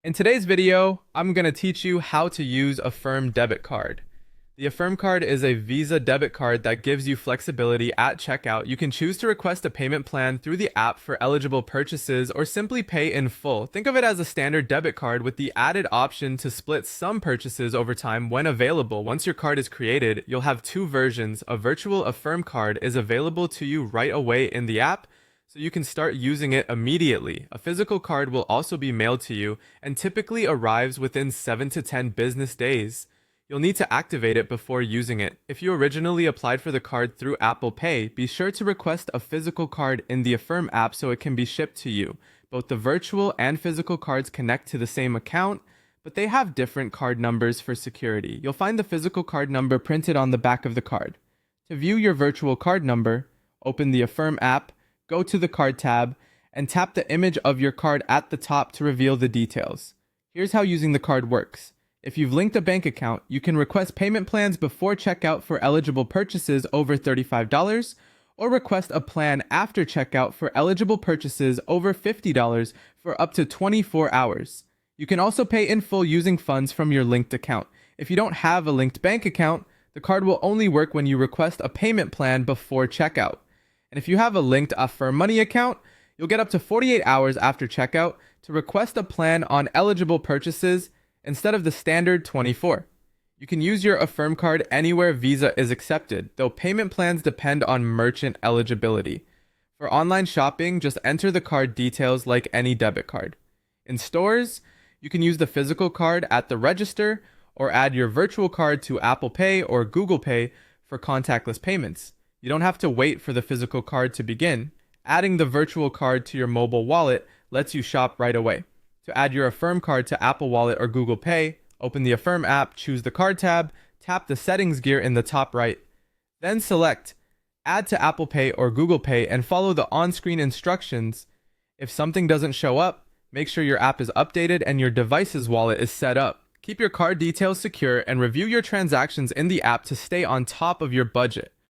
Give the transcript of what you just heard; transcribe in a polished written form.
In today's video, I'm going to teach you how to use Affirm Debit Card. The Affirm Card is a Visa debit card that gives you flexibility at checkout. You can choose to request a payment plan through the app for eligible purchases or simply pay in full. Think of it as a standard debit card with the added option to split some purchases over time when available. Once your card is created, you'll have two versions. A virtual Affirm card is available to you right away in the app, so you can start using it immediately. A physical card will also be mailed to you and typically arrives within 7 to 10 business days. You'll need to activate it before using it. If you originally applied for the card through Apple Pay, be sure to request a physical card in the Affirm app so it can be shipped to you. Both the virtual and physical cards connect to the same account, but they have different card numbers for security. You'll find the physical card number printed on the back of the card. To view your virtual card number, open the Affirm app, go to the card tab, and tap the image of your card at the top to reveal the details. Here's how using the card works. If you've linked a bank account, you can request payment plans before checkout for eligible purchases over $35, or request a plan after checkout for eligible purchases over $50 for up to 24 hours. You can also pay in full using funds from your linked account. If you don't have a linked bank account, the card will only work when you request a payment plan before checkout. And if you have a linked Affirm Money account, you'll get up to 48 hours after checkout to request a plan on eligible purchases instead of the standard 24. You can use your Affirm card anywhere Visa is accepted, though payment plans depend on merchant eligibility. For online shopping, just enter the card details like any debit card. In stores, you can use the physical card at the register or add your virtual card to Apple Pay or Google Pay for contactless payments. You don't have to wait for the physical card to begin. Adding the virtual card to your mobile wallet lets you shop right away. To add your Affirm card to Apple Wallet or Google Pay, open the Affirm app, choose the card tab, tap the settings gear in the top right. Then select Add to Apple Pay or Google Pay and follow the on-screen instructions. If something doesn't show up, make sure your app is updated and your device's wallet is set up. Keep your card details secure and review your transactions in the app to stay on top of your budget.